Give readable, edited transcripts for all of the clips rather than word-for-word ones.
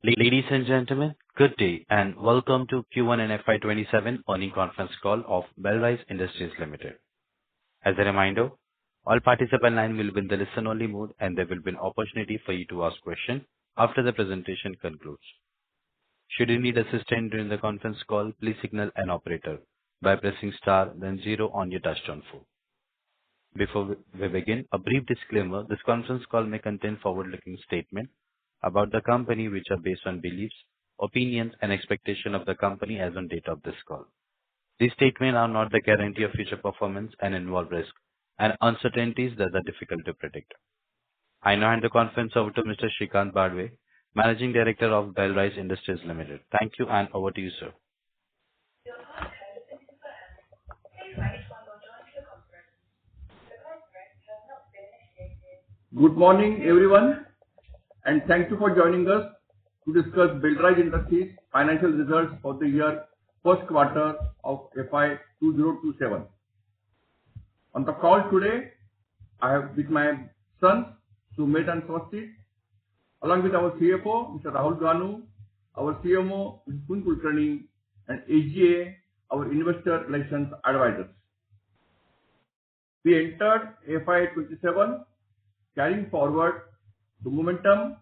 Ladies and gentlemen, good day, and welcome to Q1 and FY27 earnings conference call of Belrise Industries Ltd. As a reminder, all participant line will be in the listen-only mode, and there will be an opportunity for you to ask questions after the presentation concludes. Should you need assistance during the conference call, please signal an operator by pressing star then zero on your touchtone phone. Before we begin, a brief disclaimer: this conference call may contain forward-looking statements about the company, which are based on beliefs, opinions, and expectation of the company as on date of this call. These statements are not the guarantee of future performance and involve risks and uncertainties that are difficult to predict. I now hand the conference over to Mr. Shrikant Badwe, Managing Director of Belrise Industries Ltd. Thank you, and over to you, sir. Good morning, everyone, and thank you for joining us to discuss Belrise Industries financial results for the year first quarter of FY 2027. On the call today, I have with my sons, Sumit and Swasti, along with our CFO, Mr. Rahul Ganu, our CMO, Mr. Kun Kulkarni, and AGA, our Investor Relations Advisors. We entered FY 27 carrying forward the momentum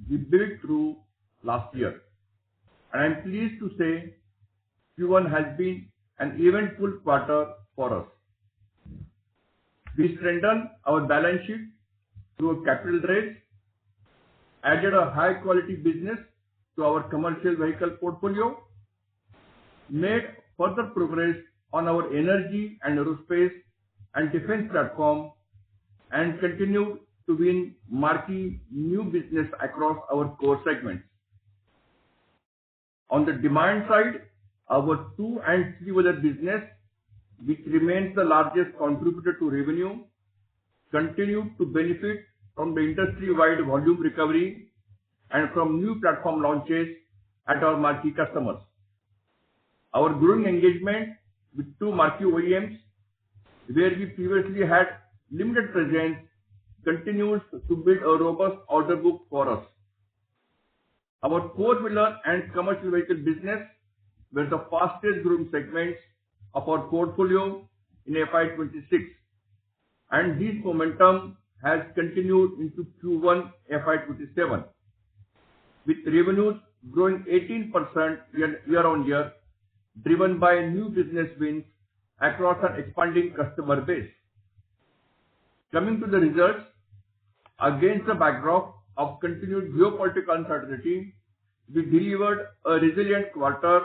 we built through last year. And I am pleased to say Q1 has been an eventful quarter for us. We strengthened our balance sheet through a capital raise, added a high quality business to our commercial vehicle portfolio, made further progress on our energy and aerospace and defense platform, and continued to win marquee new business across our core segments. On the demand side, our 2 and 3-wheeler business, which remains the largest contributor to revenue, continued to benefit from the industry-wide volume recovery and from new platform launches at our marquee customers. Our growing engagement with 2 marquee OEMs, where we previously had limited presence, continues to build a robust order book for us. Our 4-wheeler and commercial vehicle business were the fastest growing segments of our portfolio in FY 26, and this momentum has continued into Q1 FY 27, with revenues growing 18% year on year, driven by new business wins across an expanding customer base. Coming to the results, against the backdrop of continued geopolitical uncertainty, we delivered a resilient quarter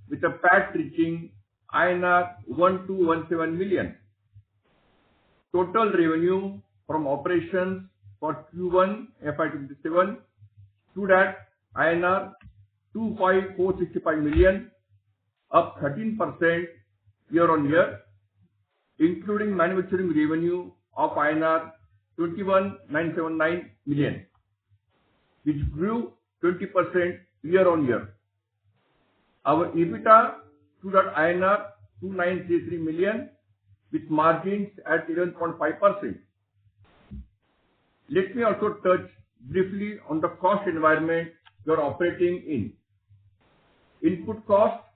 with a PAT reaching INR 1217 million. Total revenue from operations for Q1 FY27 stood at INR 25465 million, up 13% year on year, including manufacturing revenue of INR 21,979 million, which grew 20% year on year. Our EBITDA stood at INR 2933 million, with margins at 11.5%. Let me also touch briefly on the cost environment we are operating in. Input costs,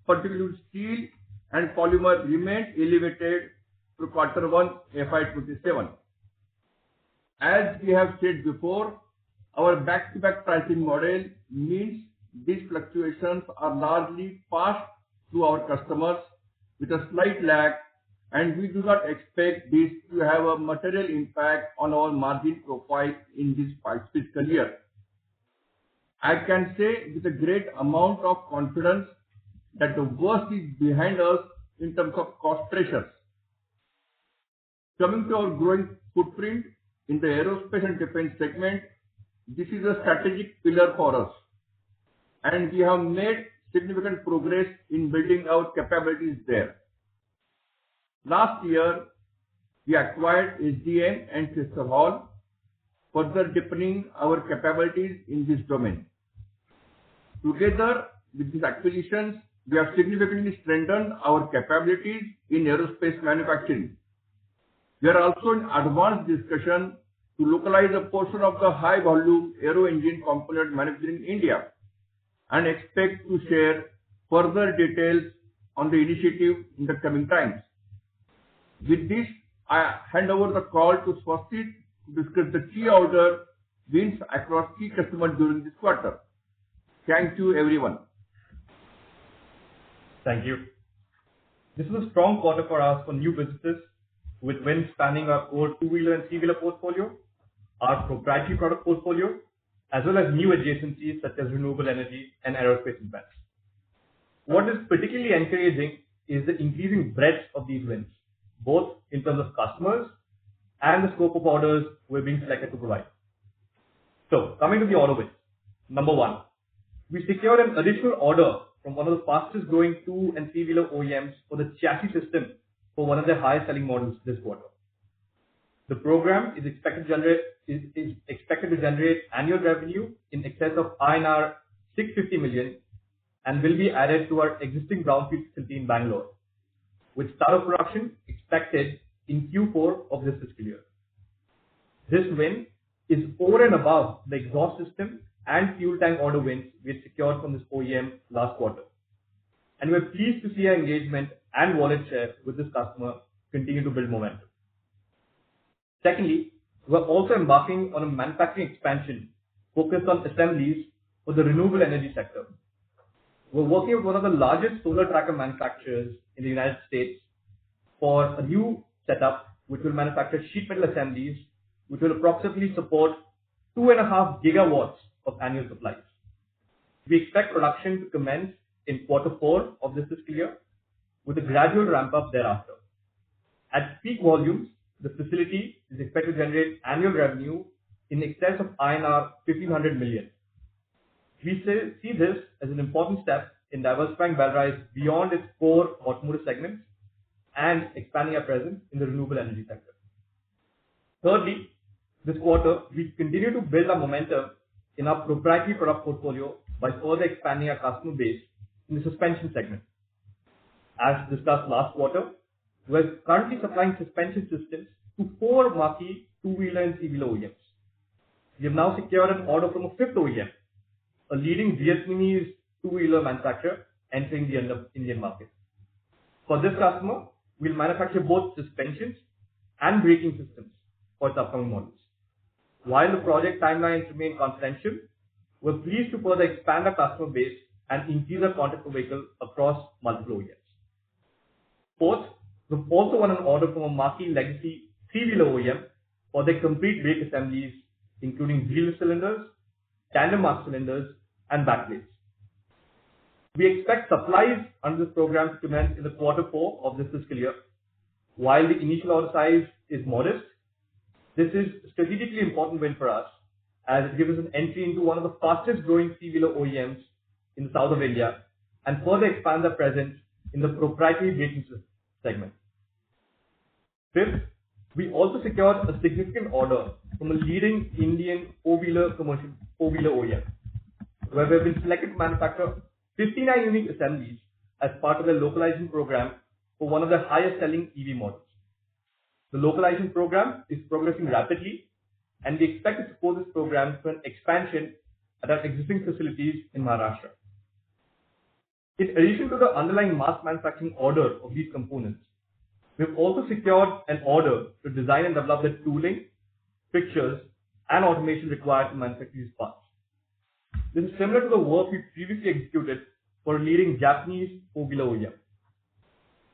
particularly steel and polymer, remained elevated through Q1 FY27. As we have said before, our back-to-back pricing model means these fluctuations are largely passed to our customers with a slight lag, and we do not expect this to have a material impact on our margin profile in this fiscal year. I can say with a great amount of confidence that the worst is behind us in terms of cost pressures. Coming to our growing footprint in the aerospace and defense segment, this is a strategic pillar for us, and we have made significant progress in building our capabilities there. Last year, we acquired SDM and Crystal Hall, further deepening our capabilities in this domain. Together with these acquisitions, we have significantly strengthened our capabilities in aerospace manufacturing. We are also in advanced discussion to localize a portion of the high volume aero engine component manufacturing in India. and expect to share further details on the initiative in the coming times. With this, I hand over the call to Swasti to discuss the key order wins across key customers during this quarter. Thank you, everyone. Thank you. This is a strong quarter for us for new businesses, with wins spanning our core two-wheeler and three-wheeler portfolio, our proprietary product portfolio, as well as new adjacencies such as renewable energy and aerospace and defense. What is particularly encouraging is the increasing breadth of these wins, both in terms of customers and the scope of orders we're being selected to provide. So, coming to the order wins. Number one, we secured an additional order from one of the fastest growing two and three-wheeler OEMs for the chassis system for one of their highest selling models this quarter. The program is expected to generate annual revenue in excess of INR 650 million and will be added to our existing brownfield facility in Bangalore, with start of production expected in Q4 of this fiscal year. This win is over and above the exhaust system and fuel tank order wins we had secured from this OEM last quarter. And we're pleased to see our engagement and wallet share with this customer continue to build momentum. Secondly, we're also embarking on a manufacturing expansion focused on assemblies for the renewable energy sector. We're working with one of the largest solar tracker manufacturers in the United States for a new setup which will manufacture sheet metal assemblies which will approximately support 2.5 gigawatts of annual supplies. We expect production to commence in Q4 of this fiscal year with a gradual ramp up thereafter. At peak volumes, the facility is expected to generate annual revenue in excess of INR 1,500 million. We see this as an important step in diversifying Belrise beyond its core automotive segments and expanding our presence in the renewable energy sector. Thirdly, this quarter, we continue to build our momentum in our proprietary product portfolio by further expanding our customer base in the suspension segment. As discussed last quarter, we're currently supplying suspension systems to 4 marquee two-wheeler and three-wheeler OEMs. We have now secured an order from a 5th OEM, a leading Vietnamese two-wheeler manufacturer entering the Indian market. For this customer, we'll manufacture both suspensions and braking systems for its upcoming models. While the project timelines remain confidential, we're pleased to further expand our customer base and increase our content per vehicle across multiple OEMs. Fourth, we've also won an order from a marquee legacy three-wheeler OEM for their complete brake assemblies, including wheel cylinders, tandem arc cylinders, and backplates. We expect supplies under this program to commence in the Q4 of this fiscal year. While the initial order size is modest, this is a strategically important win for us as it gives us an entry into one of the fastest growing three-wheeler OEMs in the south of India and further expands our presence in the proprietary braking segment. Fifth, we also secured a significant order from a leading Indian commercial four-wheeler OEM, where we have been selected to manufacture 59 unique assemblies as part of their localization program for one of their highest selling EV models. The localization program is progressing rapidly, and we expect to support this program through an expansion at our existing facilities in Maharashtra. In addition to the underlying mass manufacturing order of these components, we have also secured an order to design and develop the tooling, fixtures, and automation required to manufacture these parts. This is similar to the work we previously executed for a leading Japanese four-wheeler OEM.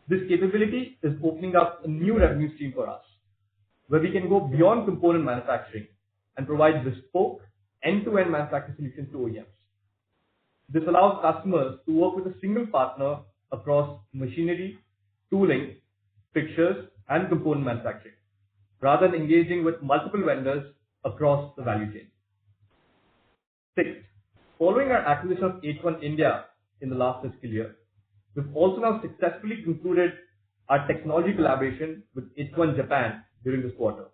This capability is opening up a new revenue stream for us, where we can go beyond component manufacturing and provide bespoke end-to-end manufacturing solutions to OEMs. This allows customers to work with a single partner across machinery, tooling, fixtures, and component manufacturing, rather than engaging with multiple vendors across the value chain. Sixth, following our acquisition of H1 India in the last fiscal year, we've also now successfully concluded our technology collaboration with H1 Japan during this quarter,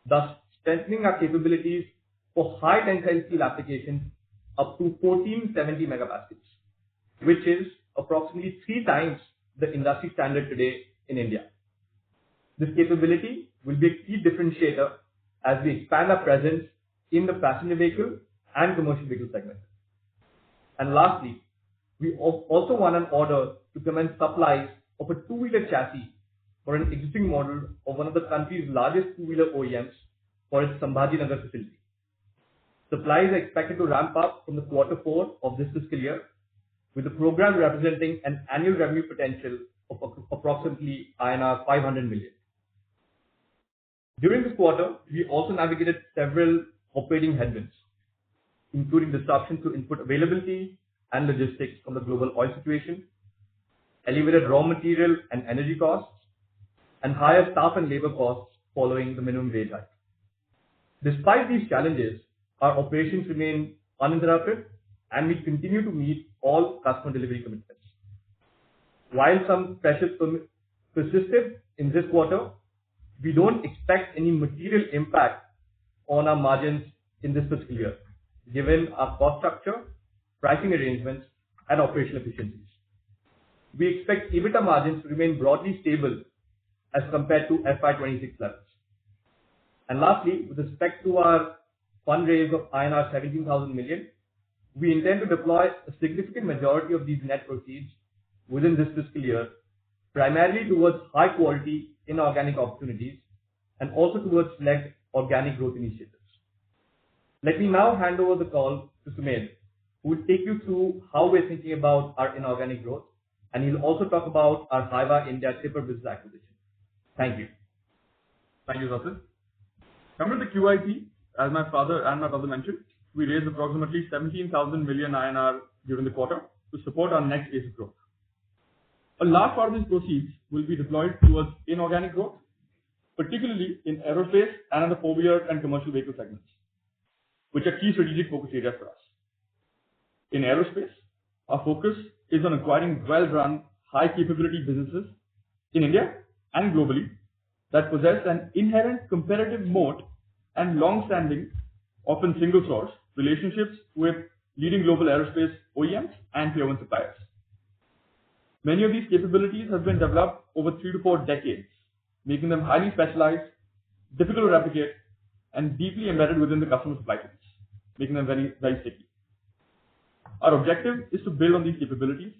thus strengthening our capabilities for high tensile steel applications up to 1470 megapascals, which is approximately 3 times the industry standard today in India. This capability will be a key differentiator as we expand our presence in the passenger vehicle and commercial vehicle segment. And lastly, we also won an order to commence supplies of a two-wheeler chassis for an existing model of one of the country's largest two-wheeler OEMs for its Sambhajinagar facility. Supplies are expected to ramp up from the Q4 of this fiscal year, with the program representing an annual revenue potential of approximately INR 500 million. During this quarter, we also navigated several operating headwinds, including disruptions to input availability and logistics from the global oil situation, elevated raw material and energy costs, and higher staff and labor costs following the minimum wage hike. Despite these challenges, our operations remain uninterrupted and we continue to meet all customer delivery commitments. While some pressures persisted in this quarter, we don't expect any material impact on our margins in this fiscal year, given our cost structure, pricing arrangements, and operational efficiencies. We expect EBITDA margins to remain broadly stable as compared to FY26 levels. And lastly, with respect to our fundraise of INR 17,000 million, we intend to deploy a significant majority of these net proceeds within this fiscal year, primarily towards high quality inorganic opportunities and also towards select organic growth initiatives. Let me now hand over the call to Sumedh, who will take you through how we're thinking about our inorganic growth, and he'll also talk about our Hiva India tipper business acquisition. Thank you. Thank you, Sachin. Coming to the QIP, as my father and my brother mentioned, we raised approximately 17,000 million INR during the quarter to support our next phase of growth. A large part of these proceeds will be deployed towards inorganic growth, particularly in aerospace and in the four-wheeler and commercial vehicle segments, which are key strategic focus areas for us. In aerospace, our focus is on acquiring well-run, high-capability businesses in India and globally that possess an inherent competitive moat and long-standing, often single-source, relationships with leading global aerospace OEMs and Tier 1 suppliers. Many of these capabilities have been developed over 3 to 4 decades, making them highly specialized, difficult to replicate, and deeply embedded within the customer supply chains, making them very, very sticky. Our objective is to build on these capabilities,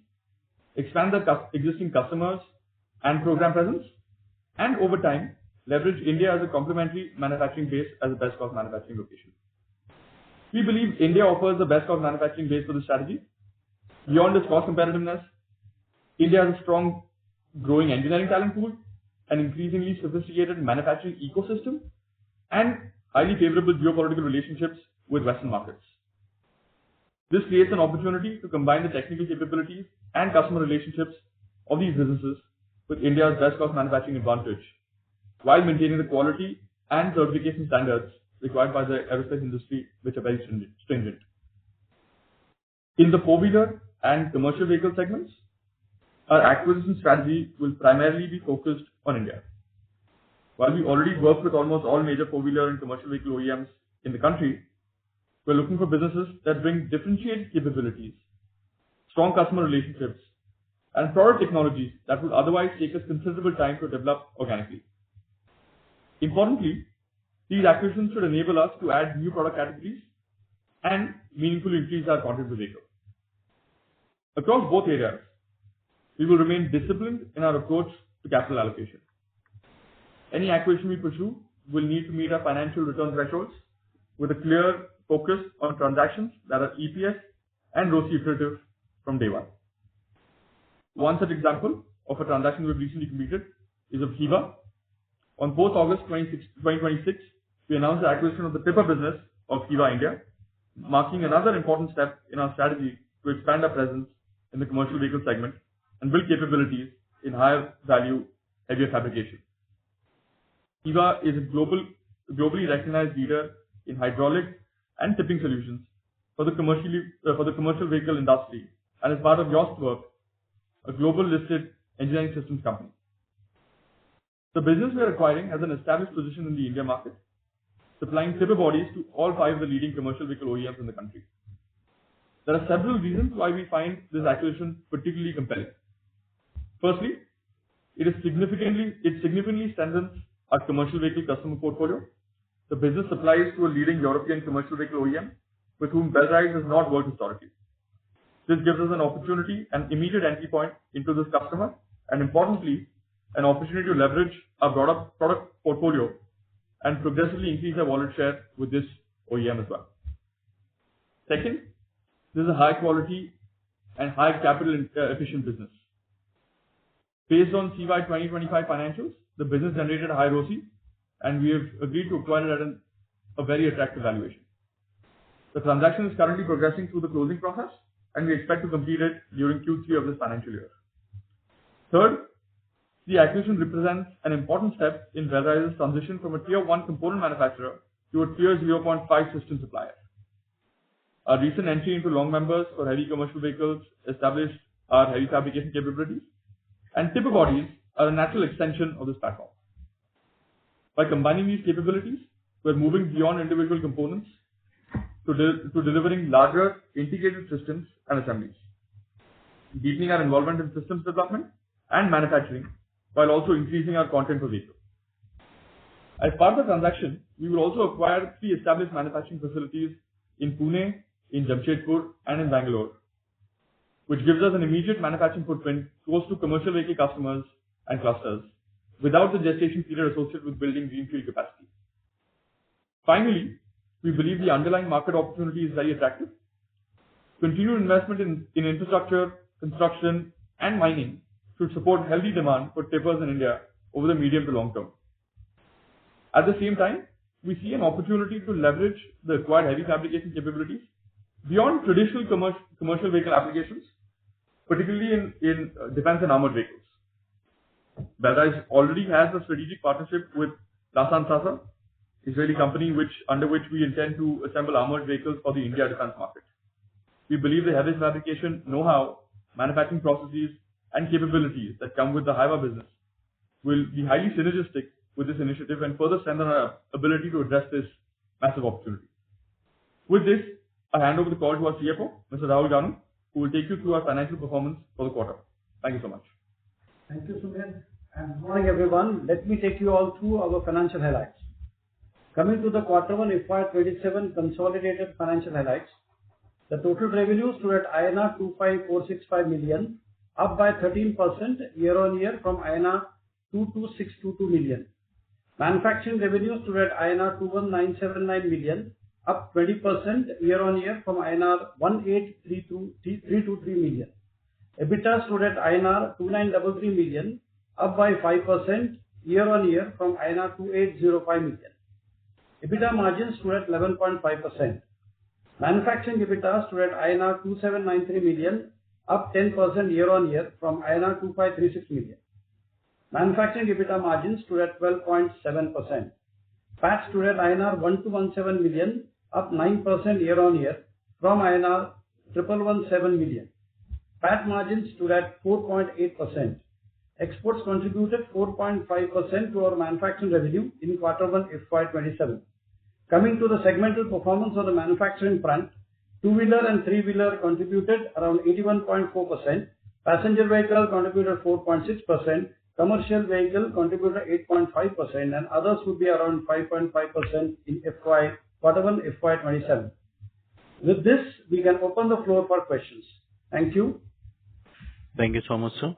expand the existing customers and program presence, and over time, leverage India as a complementary manufacturing base as a best cost manufacturing location. We believe India offers the best cost manufacturing base for this strategy. Beyond its cost competitiveness, India has a strong growing engineering talent pool, an increasingly sophisticated manufacturing ecosystem, and highly favorable geopolitical relationships with Western markets. This creates an opportunity to combine the technical capabilities and customer relationships of these businesses with India's best cost manufacturing advantage, while maintaining the quality and certification standards required by the aerospace industry, which are very stringent. In the four-wheeler and commercial vehicle segments, our acquisition strategy will primarily be focused on India. While we already work with almost all major four-wheeler and commercial vehicle OEMs in the country, we're looking for businesses that bring differentiated capabilities, strong customer relationships, and product technologies that would otherwise take us considerable time to develop organically. Importantly, these acquisitions should enable us to add new product categories and meaningfully increase our content per vehicle. Across both areas, we will remain disciplined in our approach to capital allocation. Any acquisition we pursue will need to meet our financial return thresholds with a clear focus on transactions that are EPS and ROCE accretive from day one. One such example of a transaction we've recently completed is of Hiva. On 4th August 2026, we announced the acquisition of the tipper business of Hiva India, marking another important step in our strategy to expand our presence in the commercial vehicle segment and build capabilities in higher value, heavier fabrication. Hiva is a globally recognized leader in hydraulic and tipping solutions for the commercial vehicle industry and is part of Jostwerk, a global listed engineering systems company. The business we are acquiring has an established position in the India market, supplying tipper bodies to all 5 of the leading commercial vehicle OEMs in the country. There are several reasons why we find this acquisition particularly compelling. Firstly, it significantly strengthens our commercial vehicle customer portfolio. The business supplies to a leading European commercial vehicle OEM with whom Belrise has not worked historically. This gives us an opportunity and immediate entry point into this customer, and importantly, an opportunity to leverage our broader product portfolio and progressively increase our wallet share with this OEM as well. Second, this is a high quality and high capital efficient business. Based on CY 2025 financials, the business generated a high ROCE, and we have agreed to acquire it at a very attractive valuation. The transaction is currently progressing through the closing process, and we expect to complete it during Q3 of this financial year. Third, the acquisition represents an important step in Belrise's transition from a Tier 1 component manufacturer to a Tier 0.5 system supplier. Our recent entry into long members for heavy commercial vehicles established our heavy fabrication capabilities, and tipper bodies are a natural extension of this platform. By combining these capabilities, we're moving beyond individual components to delivering larger integrated systems and assemblies, deepening our involvement in systems development and manufacturing while also increasing our content per vehicle. As part of the transaction, we will also acquire 3 established manufacturing facilities in Pune, in Jamshedpur, and in Bangalore, which gives us an immediate manufacturing footprint close to commercial vehicle customers and clusters without the gestation period associated with building greenfield capacity. Finally, we believe the underlying market opportunity is very attractive. Continued investment in infrastructure, construction, and mining should support healthy demand for tippers in India over the medium to long term. At the same time, we see an opportunity to leverage the acquired heavy fabrication capabilities beyond traditional commercial vehicle applications, particularly in defense and armored vehicles. Belrise already has a strategic partnership with Lasan Sasa, Israeli company under which we intend to assemble armored vehicles for the India defense market. We believe the heavy fabrication know-how, manufacturing processes, and capabilities that come with the Hiva business will be highly synergistic with this initiative and further strengthen our ability to address this massive opportunity. With this, I hand over the call to our CFO, Mr. Rahul Ganu, who will take you through our financial performance for the quarter. Thank you so much. Thank you, Sumit, and good morning, everyone. Let me take you all through our financial highlights. Coming to the Q1 FY27 consolidated financial highlights, the total revenues stood at INR 25,465 million, up by 13% year-on-year from INR 22,622 million. Manufacturing revenues stood at INR 21,979 million, up 20% year-on-year from INR 18,323 million. EBITDA stood at INR 2,933 million, up by 5% year-on-year from INR 2,805 million. EBITDA margins stood at 11.5%. Manufacturing EBITDA stood at INR 2,793 million, up 10% year-on-year from INR 2,536 million. Manufacturing EBITDA margins stood at 12.7%. PAT stood at INR 1,217 million, up 9% year-on-year from INR 1,117 million. PAT margins stood at 4.8%. Exports contributed 4.5% to our manufacturing revenue in Q1 FY27. Coming to the segmental performance on the manufacturing front, two-wheeler and three-wheeler contributed around 81.4%, passenger vehicle contributed 4.6%, commercial vehicle contributed 8.5%, and others would be around 5.5% in Q1 FY27. With this, we can open the floor for questions. Thank you. Thank you so much, sir.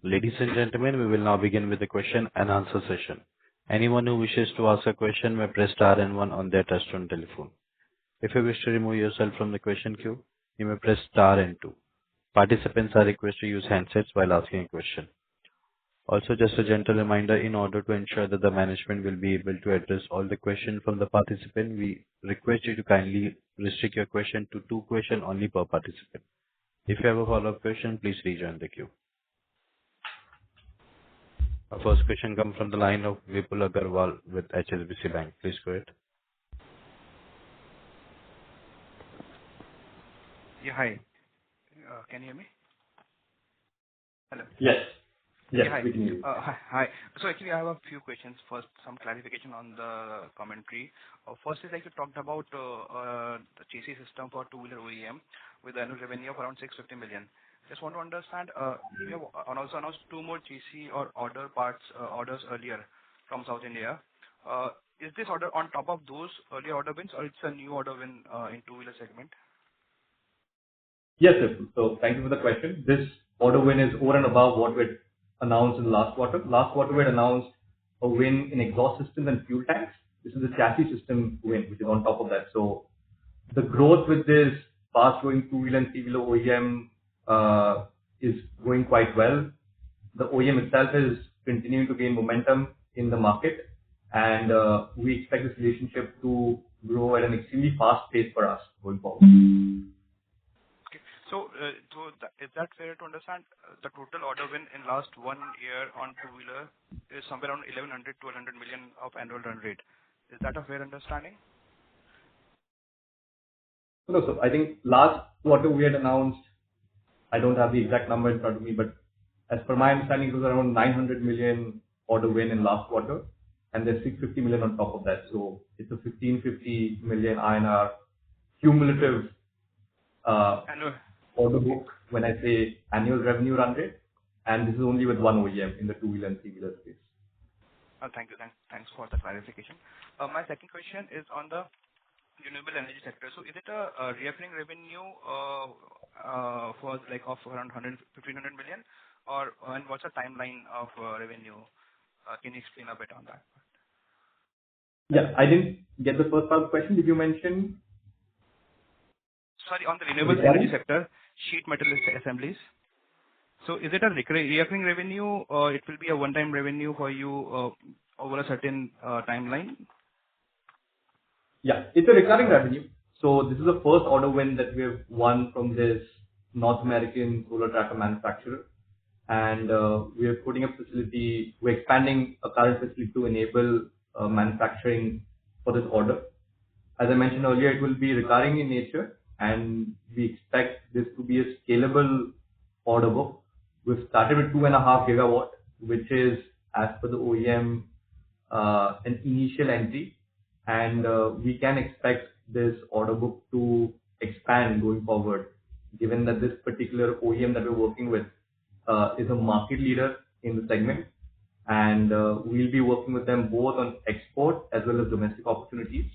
Ladies and gentlemen, we will now begin with the question and answer session. Anyone who wishes to ask a question may press star and 1 on their touchtone telephone. If you wish to remove yourself from the question queue, you may press star and 2. Participants are requested to use handsets while asking a question. Also, just a gentle reminder, in order to ensure that the management will be able to address all the questions from the participant, we request you to kindly restrict your question to 2 questions only per participant. If you have a follow-up question, please rejoin the queue. Our first question comes from the line of Vipul Agarwal with HSBC Bank. Please go ahead. Yeah, hi. Can you hear me? Hello. Yes. Yes, Hi. we can hear you. Hi. So actually, I have a few questions. First, some clarification on the commentary. First is like you talked about the chassis system for two-wheeler OEM with annual revenue of around 650 million. Just want to understand, you have also announced 2 more chassis or orders earlier from South India. Is this order on top of those earlier order wins, or it's a new order win in two-wheeler segment? Yes, Vipul. So thank you for the question. This order win is over and above what we had announced in the last quarter. Last quarter, we had announced a win in exhaust systems and fuel tanks. This is a chassis system win, which is on top of that. So the growth with this fast-growing two-wheeler and three-wheeler OEM is going quite well. The OEM itself is continuing to gain momentum in the market, and we expect this relationship to grow at an extremely fast pace for us going forward. Okay. So, is that fair to understand? The total order win in last 1 year on two-wheeler is somewhere around 1,100 to 100 million of annual run rate. Is that a fair understanding? No, so I think last quarter we had announced, I don't have the exact number in front of me, but as per my understanding, it was around 900 million order win in last quarter, and there's 650 million on top of that. So it's a 1,550 million INR cumulative Annual. order book when I say annual revenue run rate, and this is only with one OEM in the two-wheeler and three-wheeler space. Thank you. Thanks for the clarification. My second question is on the renewable energy sector. So is it a recurring revenue for like of around 100-1,500 million, or and what's the timeline of revenue? Can you explain a bit on that? Yeah, I didn't get the first part of the question. Did you mention? Sorry, on the renewable energy sector, sheet metal assemblies. So is it a recurring revenue, or it will be a one-time revenue for you over a certain timeline? Yeah, it's a recurring revenue. So this is the first order win that we have won from this North American solar tracker manufacturer. And we are putting up facility, we're expanding a current facility to enable manufacturing for this order. As I mentioned earlier, it will be recurring in nature, and we expect this to be a scalable order book. We've started with 2.5 gigawatt, which is, as per the OEM, an initial entry, and we can expect this order book to expand going forward, given that this particular OEM that we're working with is a market leader in the segment, and we'll be working with them both on export as well as domestic opportunities.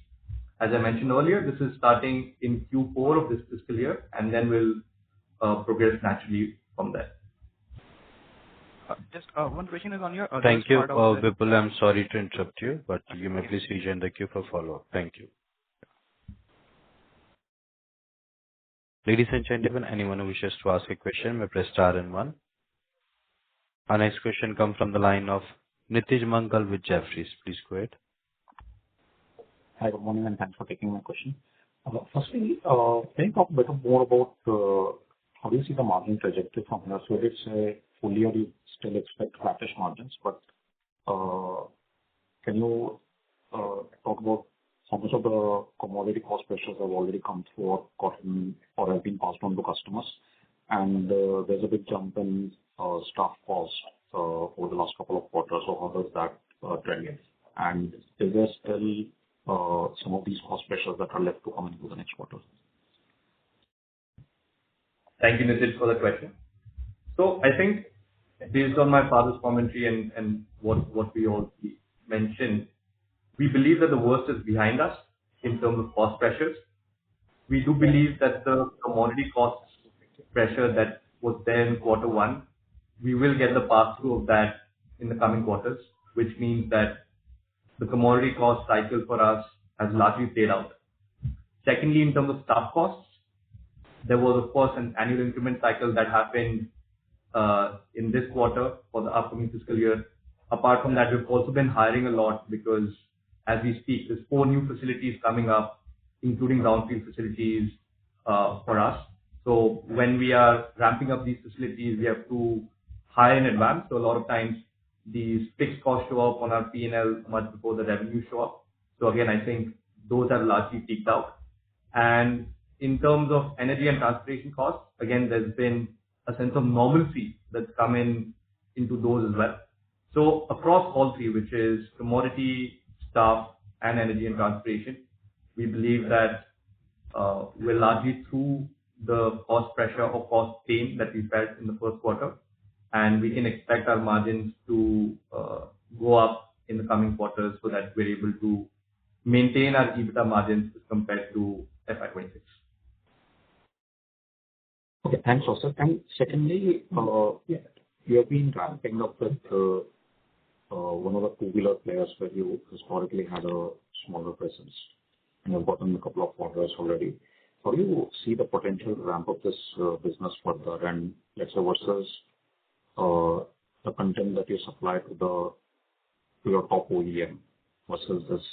As I mentioned earlier, this is starting in Q4 of this fiscal year, and then we'll progress naturally from there. Just one question is on your Thank you, Vipul. I'm sorry to interrupt you, but you may please rejoin the queue for follow-up. Thank you. Ladies and gentlemen, anyone who wishes to ask a question may press star and one. Our next question comes from the line of Nitij Mangal with Jefferies. Please go ahead. Hi, good morning, and thanks for taking my question. Firstly, can you talk a bit more about how do you see the margin trajectory from here? So let's say full year you still expect flattish margins, but can you talk about how much of the commodity cost pressures have already come through or gotten or have been passed on to customers? And there's a big jump in staff costs over the last couple of quarters. So how does that trend? And is there still some of these cost pressures that are left to come into the next quarter? Thank you, Nitij, for the question. So I think based on my father's commentary and what we all mentioned, we believe that the worst is behind us in terms of cost pressures. We do believe that the commodity cost pressure that was there in quarter one, we will get the pass-through of that in the coming quarters, which means that the commodity cost cycle for us has largely played out. Secondly, in terms of staff costs, there was, of course, an annual increment cycle that happened in this quarter for the upcoming fiscal year. Apart from that, we've also been hiring a lot because, as we speak, there's 4 new facilities coming up, including brownfield facilities for us. So when we are ramping up these facilities, we have to hire in advance. So a lot of times these fixed costs show up on our P&L much before the revenue show up. So again, I think those have largely peaked out. And in terms of energy and transportation costs, again, there's been a sense of normalcy that's come into those as well. So across all three, which is commodity, staff, and energy and transportation, we believe that we're largely through the cost pressure or cost pain that we felt in the first quarter, and we can expect our margins to go up in the coming quarters so that we're able to maintain our EBITDA margins as compared to FY26. Okay, thanks, Joseph. And secondly, you have been ramping up with one of the two-wheeler players where you historically had a smaller presence, and you've gotten a couple of orders already. How do you see the potential to ramp up this business further and, let's say, versus the content that you supply to your top OEM versus this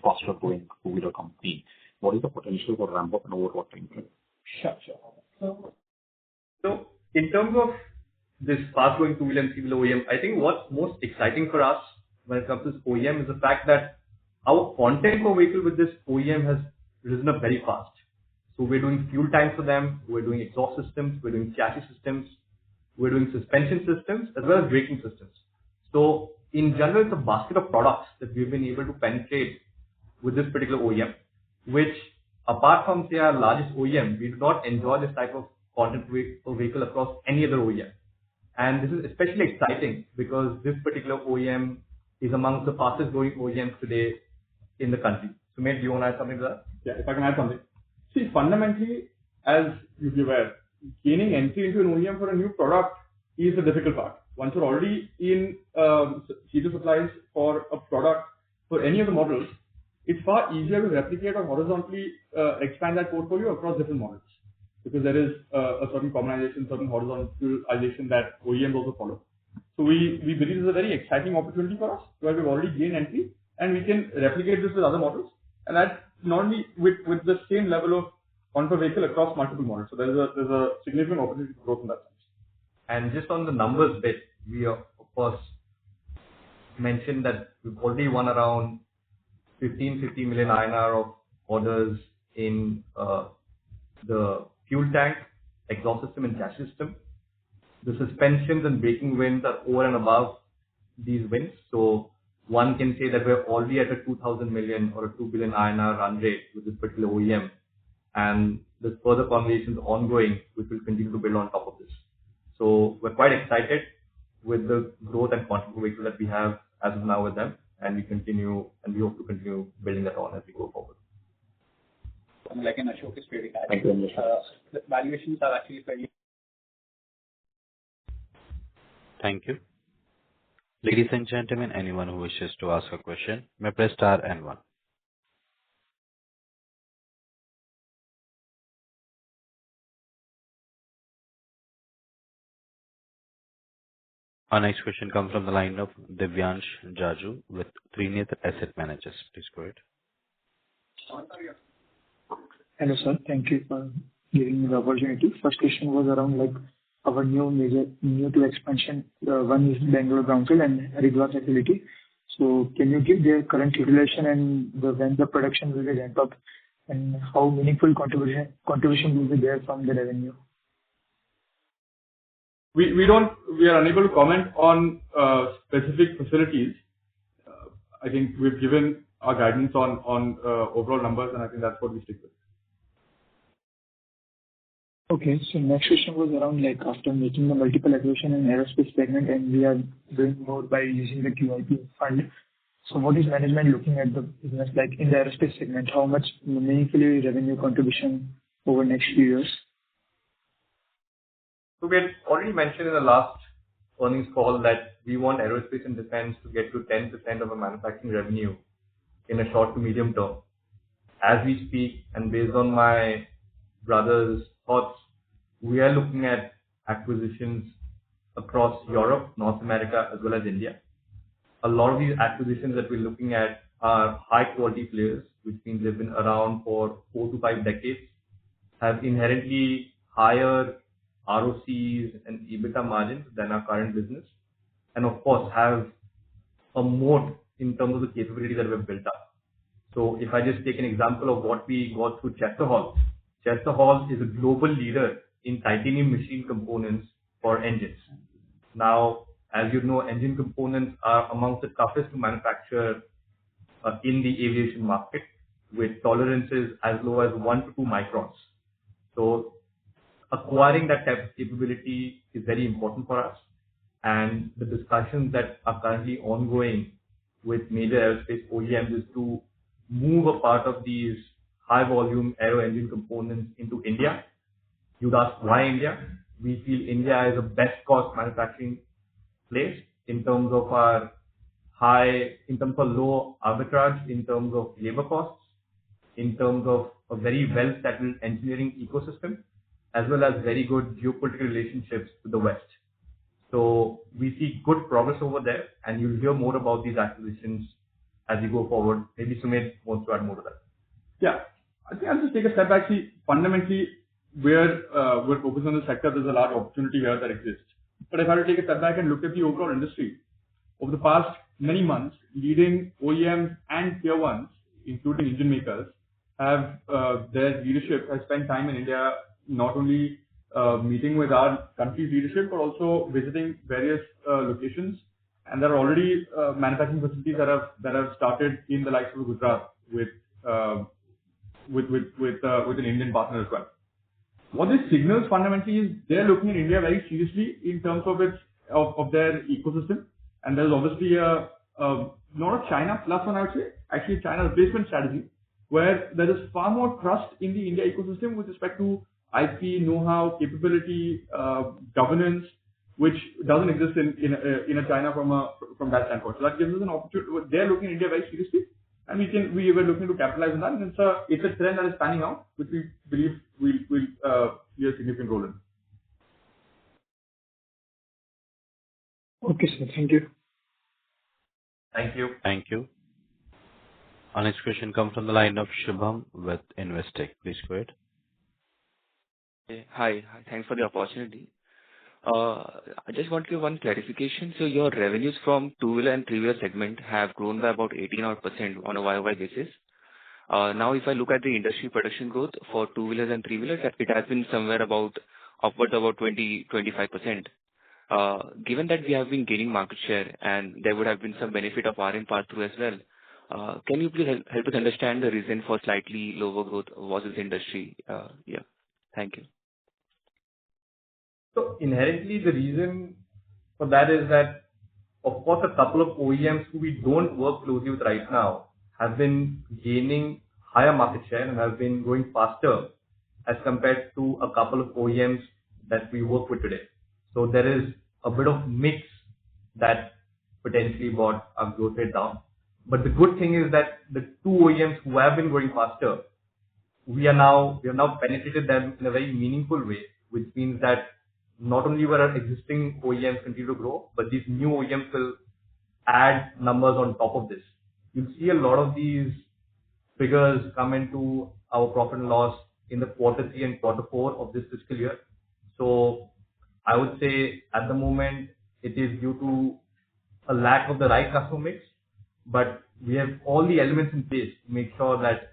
faster growing two-wheeler company? What is the potential for ramp up and over what time frame? Sure. So in terms of this fast-growing two-wheeler and three-wheeler OEM, I think what's most exciting for us when it comes to this OEM is the fact that our content per vehicle with this OEM has risen up very fast. So we're doing fuel tanks for them, we're doing exhaust systems, we're doing chassis systems, we're doing suspension systems, as well as braking systems. So in general, it's a basket of products that we've been able to penetrate with this particular OEM, which apart from, say, our largest OEM, we do not enjoy this type of content per vehicle across any other OEM. And this is especially exciting because this particular OEM is amongst the fastest growing OEMs today in the country. So, Sumit, do you want to add something to that? Yeah, if I can add something. See, fundamentally, as you'd be aware, gaining entry into an OEM for a new product is the difficult part. Once you're already in serial supplies for a product for any of the models, it's far easier to replicate or horizontally expand that portfolio across different models, because there is a certain commonization, certain horizontalization that OEMs also follow. So we believe this is a very exciting opportunity for us, where we've already gained entry and we can replicate this with other models, and that not only with the same level of content per vehicle across multiple models. So there's a significant opportunity for growth in that sense. And just on the numbers bit, we of course mentioned that we've already won around 50 million INR of orders in the fuel tank, exhaust system and chassis system. The suspensions and braking wins are over and above these wins. So one can say that we're already at a 2,000 million or a 2 billion INR run rate with this particular OEM. And there's further conversations ongoing, which will continue to build on top of this. So we're quite excited with the growth and content per vehicle that we have as of now with them. And we hope to continue building that on as we go forward. Like an Ashok is pretty high. Thank you. The valuations are actually fairly. Thank you. Ladies and gentlemen, anyone who wishes to ask a question may press star and one. Our next question comes from the line of Divyansh Jaju with Trinetra Asset Managers. Please go ahead. Hello, sir. Thank you for giving me the opportunity. First question was around our new to expansion. One is Bangalore Brownfield and Haridwar facility. So can you give their current utilization and when the production will be ramped up, and how meaningful contribution will be there from the revenue? We are unable to comment on specific facilities. I think we've given our guidance on overall numbers, and I think that's what we stick with. Okay. So next question was around after making the multiple acquisition in aerospace segment, and we are doing more by using the QIP fund. So what is management looking at the business in the aerospace segment? How much meaningfully revenue contribution over next few years? So we had already mentioned in the last earnings call that we want aerospace and defense to get to 10% of our manufacturing revenue in a short to medium term. As we speak, and based on my brother's thoughts, we are looking at acquisitions across Europe, North America, as well as India. A lot of these acquisitions that we're looking at are high quality players, which means they've been around for 4 to 5 decades, have inherently higher ROCs and EBITDA margins than our current business, and of course have a moat in terms of the capability that we've built up. So if I just take an example of what we got through Chesterhall is a global leader in titanium machine components for engines. Now, as you know, engine components are amongst the toughest to manufacture in the aviation market, with tolerances as low as 1 to 2 microns. So acquiring that type of capability is very important for us, and the discussions that are currently ongoing with major aerospace OEMs is to move a part of these high volume aero engine components into India You'd ask why India? We feel India is a best cost manufacturing place in terms of low arbitrage, in terms of labor costs, in terms of a very well-settled engineering ecosystem, as well as very good geopolitical relationships with the West. So we see good progress over there, and you'll hear more about these acquisitions as we go forward. Maybe Sumit wants to add more to that. Yeah, I think I'll just take a step back. See, fundamentally, we're focused on the sector. There's a large opportunity here that exists. But if I were to take a step back and look at the overall industry, over the past many months, leading OEMs and tier ones, including engine makers, have their leadership has spent time in India, not only meeting with our country's leadership, but also visiting various locations. And there are already manufacturing facilities that have started in the likes of Gujarat with an Indian partner as well. What this signals fundamentally is they're looking at India very seriously in terms of of their ecosystem. And there's obviously not a China plus one, I would say, actually a China replacement strategy, where there is far more trust in the India ecosystem with respect to IP, know-how, capability, governance, which doesn't exist in a China from that standpoint. So that gives us an opportunity. They're looking at India very seriously, and we were looking to capitalize on that. And it's a trend that is panning out, which we believe will play a significant role in. Okay, sir. Thank you. Thank you. Thank you. Our next question comes from the line of Shubham with Investec. Please go ahead. Hi. Thanks for the opportunity. I just want to give one clarification. So your revenues from two-wheeler and three-wheeler segment have grown by about 18% on a YOY basis. Now, if I look at the industry production growth for two-wheelers and three-wheelers, it has been somewhere upwards about 20-25%. Given that we have been gaining market share and there would have been some benefit of RM pass-through as well, can you please help us understand the reason for slightly lower growth versus industry? Yeah. Thank you. So inherently, the reason for that is that, of course, a couple of OEMs who we don't work closely with right now have been gaining higher market share and have been growing faster as compared to a couple of OEMs that we work with today. So there is a bit of mix that potentially brought our growth rate down. But the good thing is that the two OEMs who have been growing faster, we have now penetrated them in a very meaningful way, which means that not only will our existing OEMs continue to grow, but these new OEMs will add numbers on top of this. You'll see a lot of these figures come into our profit and loss in the quarter 3 and quarter 4 of this fiscal year. So I would say at the moment it is due to a lack of the right customer mix, but we have all the elements in place to make sure that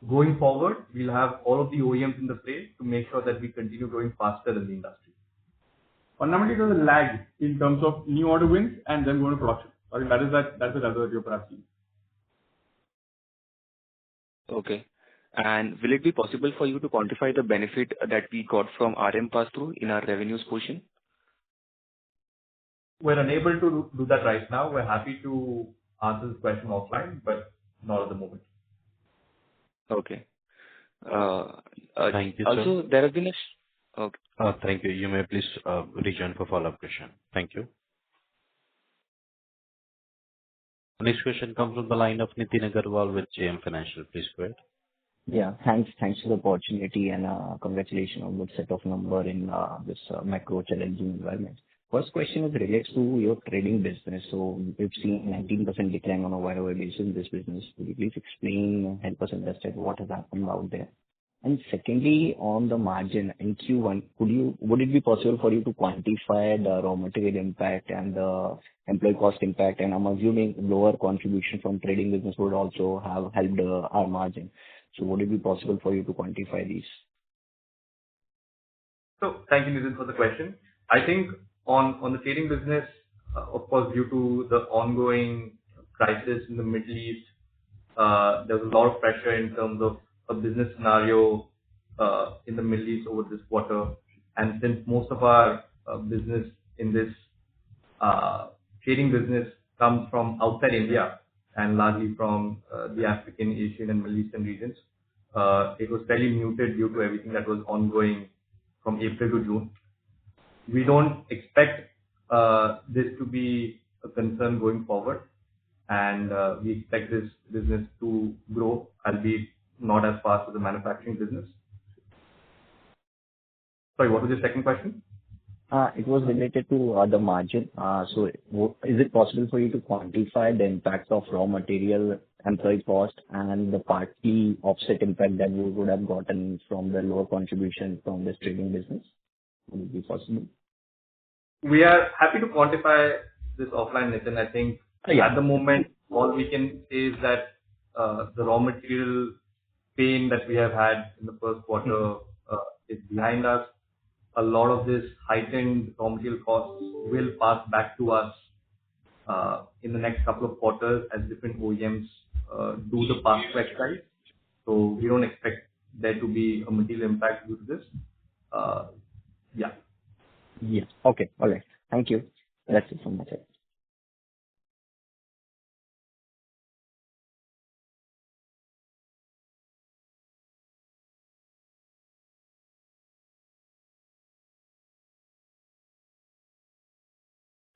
going forward, we'll have all of the OEMs in the play to make sure that we continue growing faster than the industry. Fundamentally, there's a lag in terms of new order wins and then going to production. I think that's the level that you're perhaps seeing. Okay. And will it be possible for you to quantify the benefit that we got from RM pass-through in our revenues portion? We're unable to do that right now. We're happy to answer this question offline, but not at the moment. Okay. Thank you, sir. Also, there has been okay. Thank you. You may please rejoin for follow-up question. Thank you. Next question comes from the line of Nitin Agarwal with JM Financial. Please go ahead. Yeah, thanks for the opportunity and congratulations on good set of number in this macro challenging environment. First question is relates to your trading business. So we've seen 19% decline on a YOY basis in this business. Could you please explain, help us understand what has happened out there? And secondly, on the margin in Q1, would it be possible for you to quantify the raw material impact and the employee cost impact? And I'm assuming lower contribution from trading business would also have helped our margin. So would it be possible for you to quantify these? So thank you, Nitin, for the question. I think on the trading business, of course, due to the ongoing crisis in the Middle East, there was a lot of pressure in terms of a business scenario in the Middle East over this quarter. And since most of our business in this trading business comes from outside India and largely from the African, Asian, and Middle Eastern regions, it was fairly muted due to everything that was ongoing from April to June. We don't expect this to be a concern going forward, and we expect this business to grow, albeit not as fast as the manufacturing business. Sorry, what was your second question? It was related to the margin. So is it possible for you to quantify the impact of raw material, employee cost, and the partly offset impact that you would have gotten from the lower contribution from this trading business? Would it be possible? We are happy to quantify this offline, Nitin. I think at the moment, all we can say is that the raw material pain that we have had in the first quarter is behind us. A lot of this heightened raw material costs will pass back to us in the next couple of quarters as different OEMs do the pass-through exercise. So we don't expect there to be a material impact due to this. Yes. Okay. All right. Thank you. That's it from my side.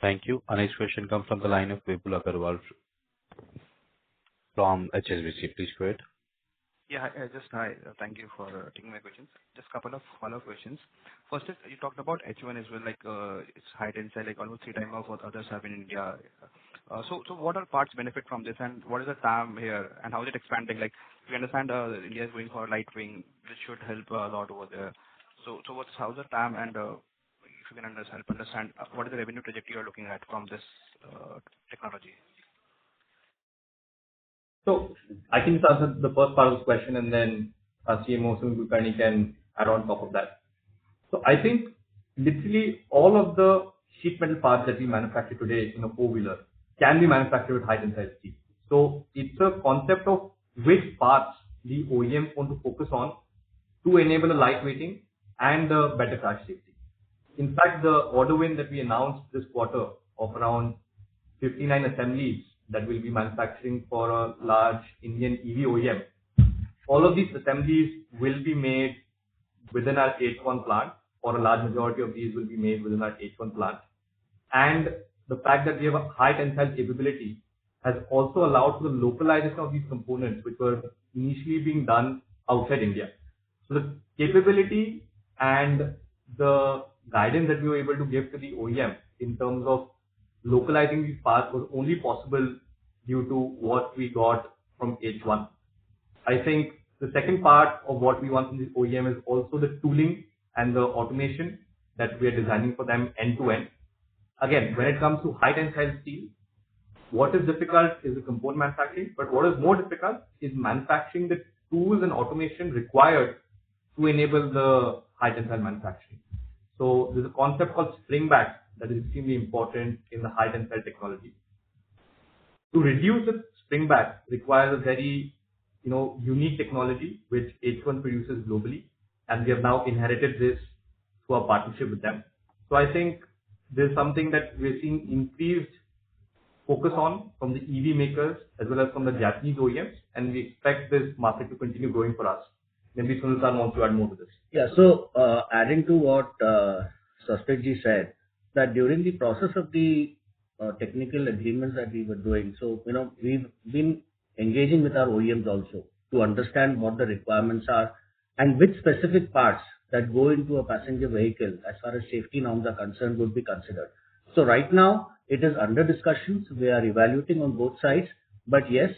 Thank you. Our next question comes from the line of Vipul Agarwal from HSBC. Please go ahead. Yeah, hi. Thank you for taking my questions. Just a couple of follow-up questions. First is, you talked about H1 as well, like it's high tensile, like almost 3 times of what others have in India. So what are parts benefit from this, and what is the TAM here, and how is it expanding? Like, we understand India is going for light wing, which should help a lot over there. So how's the TAM, and if you can help understand what is the revenue trajectory you're looking at from this technology? So I can answer the first part of the question, and then our CMO, Sunil Kulkarni, can add on top of that. So I think literally all of the sheet metal parts that we manufacture today in a four-wheeler can be manufactured with high tensile steel. So it's a concept of which parts the OEM want to focus on to enable a lightweighting and a better crash safety. In fact, the order win that we announced this quarter of around 59 assemblies that will be manufacturing for a large Indian EV OEM. All of these assemblies will be made within our H1 plant, or a large majority of these will be made within our H1 plant. And the fact that we have a high tensile capability has also allowed for the localization of these components, which were initially being done outside India. So the capability and the guidance that we were able to give to the OEM in terms of localizing these parts was only possible due to what we got from H1. I think the second part of what we want from the OEM is also the tooling and the automation that we are designing for them end to end. Again, when it comes to high tensile steel, what is difficult is the component manufacturing, but what is more difficult is manufacturing the tools and automation required to enable the high tensile manufacturing. So there's a concept called spring back that is extremely important in the high tensile technology. To reduce the spring back requires a very unique technology which H1 produces globally, and we have now inherited this through our partnership with them. So I think there's something that we're seeing increased focus on from the EV makers as well as from the Japanese OEMs, and we expect this market to continue growing for us. Maybe Sunil Sir wants to add more to this. Yeah, so adding to what Sasprit said, that during the process of the technical agreements that we were doing, so we've been engaging with our OEMs also to understand what the requirements are and which specific parts that go into a passenger vehicle as far as safety norms are concerned would be considered. So right now it is under discussions. We are evaluating on both sides, but yes,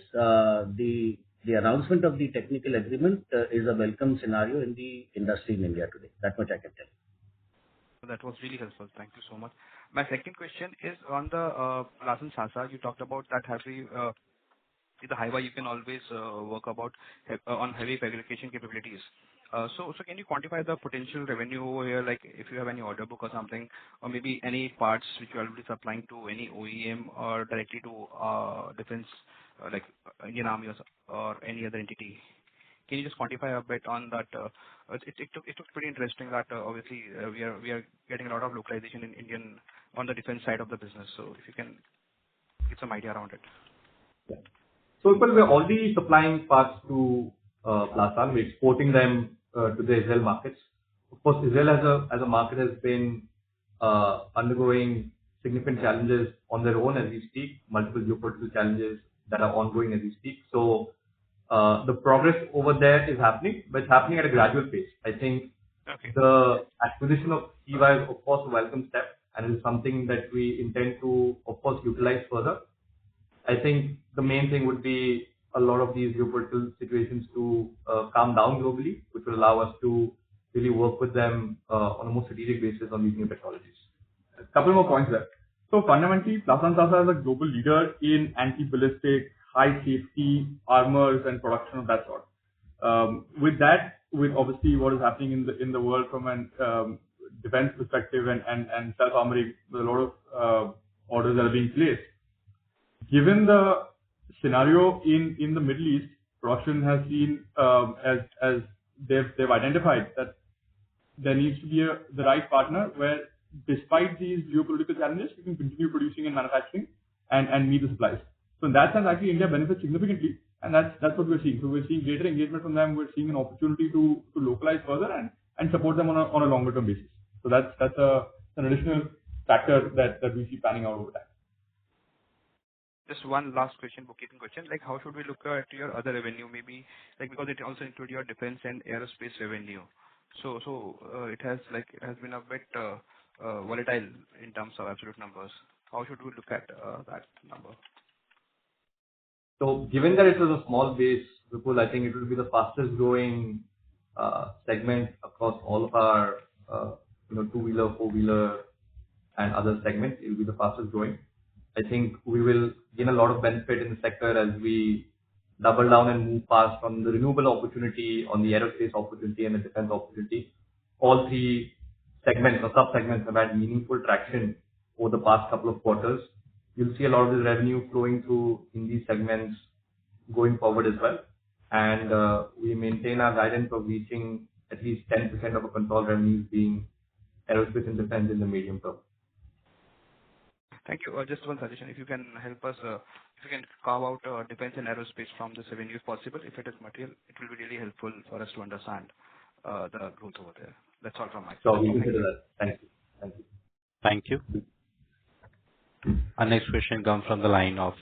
the announcement of the technical agreement is a welcome scenario in the industry in India today. That much I can tell you. That was really helpful. Thank you so much. My second question is on the Larsen & Toubro. You talked about that heavy, the highway you can always work about on heavy fabrication capabilities. So can you quantify the potential revenue over here, like if you have any order book or something, or maybe any parts which you are already supplying to any OEM or directly to defense, like Indian Army or any other entity? Can you just quantify a bit on that? It looks pretty interesting that obviously we are getting a lot of localization in Indian on the defense side of the business. So if you can get some idea around it. Yeah. So we're already supplying parts to Larsen. We're exporting them to the Israel markets. course, Israel as a market has been undergoing significant challenges on their own as we speak, multiple geopolitical challenges that are ongoing as we speak. So the progress over there is happening, but it's happening at a gradual pace. I think the acquisition of EY is, of course, a welcome step, and it is something that we intend to, of course, utilize further. I think the main thing would be a lot of these geopolitical situations to calm down globally, which will allow us to really work with them on a more strategic basis on these new technologies. A couple more points there. So fundamentally, Plaza & Plaza is a global leader in anti-ballistic, high safety armors and production of that sort. With that, with obviously what is happening in the world from an defense perspective and self-armoring, with a lot of orders that are being placed. Given the scenario in the Middle East, production has seen as they've identified that there needs to be the right partner where, despite these geopolitical challenges, we can continue producing and manufacturing and meet the supplies. So in that sense, actually India benefits significantly, and that's what we're seeing. So we're seeing greater engagement from them. We're seeing an opportunity to localize further and support them on a longer term basis. So that's an additional factor that we see panning out over time. Just one last question, bookkeeping question. Like, how should we look at your other revenue? Maybe like because it also includes your defense and aerospace revenue. So it has been a bit volatile in terms of absolute numbers. How should we look at that number? So given that it was a small base, Vipul, I think it will be the fastest growing segment across all of our two-wheeler, four-wheeler, and other segments. It will be the fastest growing. I think we will gain a lot of benefit in the sector as we double down and move fast from the renewable opportunity, on the aerospace opportunity, and the defense opportunity. All three segments or sub-segments have had meaningful traction over the past couple of quarters. You'll see a lot of this revenue flowing through in these segments going forward as well. And we maintain our guidance of reaching at least 10% of our consolidated revenues being aerospace and defense in the medium term. Thank you. Just one suggestion. If you can help us, if you can carve out defense and aerospace from this revenue if possible, if it is material, it will be really helpful for us to understand the growth over there. That's all from my side. So we consider that. Thank you. Thank you. Thank you. Our next question comes from the line of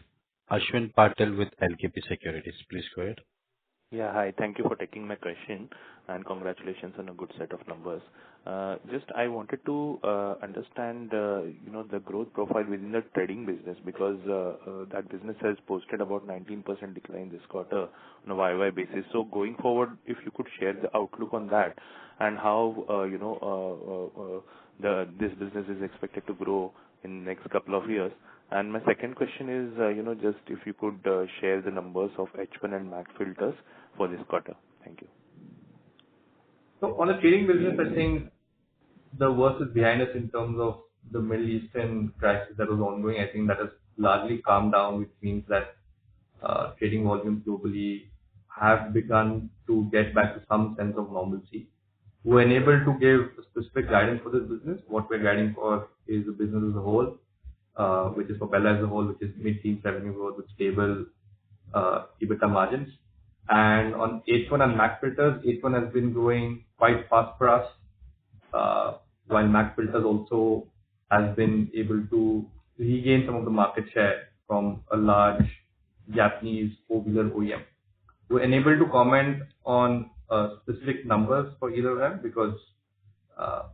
Ashwin Patel with LKP Securities. Please go ahead. Yeah, hi. Thank you for taking my question and congratulations on a good set of numbers. Just I wanted to understand, the growth profile within the trading business because that business has posted about 19% decline this quarter on a YY basis. So going forward, if you could share the outlook on that and how this business is expected to grow in the next couple of years. And my second question is, just if you could share the numbers of H1 and MAC filters for this quarter. Thank you. So on the trading business, I think the worst is behind us in terms of the Middle Eastern crisis that was ongoing. I think that has largely calmed down, which means that trading volumes globally have begun to get back to some sense of normalcy. We're unable to give specific guidance for this business. What we're guiding for is the business as a whole, which is for Belrise as a whole, which is mid-teens revenue growth with stable EBITDA margins. And on H1 and MAC filters, H1 has been growing quite fast for us, while MAC filters also has been able to regain some of the market share from a large Japanese four-wheeler OEM. We're unable to comment on specific numbers for either of them because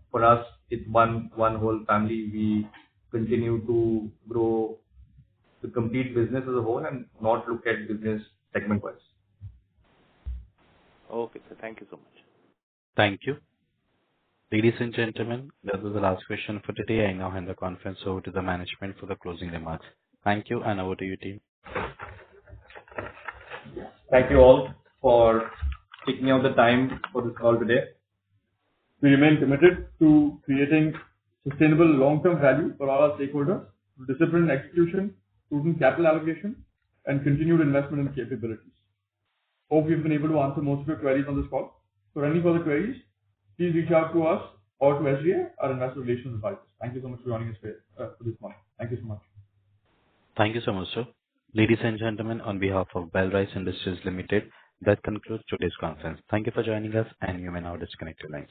for us, it's one whole family. We continue to grow the complete business as a whole and not look at business segment-wise. Okay, sir. Thank you so much. Thank you. Ladies and gentlemen, that was the last question for today. I now hand the conference over to the management for the closing remarks. Thank you, and over to you, team. Thank you all for taking out the time for this call today. We remain committed to creating sustainable long-term value for all our stakeholders, disciplined execution, prudent capital allocation, and continued investment in capabilities. Hope we've been able to answer most of your queries on this call. For any further queries, please reach out to us or to SGA, our investor relations advisors. Thank you so much for joining us for this morning. Thank you so much. Thank you so much, sir. Ladies and gentlemen, on behalf of Belrise Industries Ltd, that concludes today's conference. Thank you for joining us, and you may now disconnect your lines.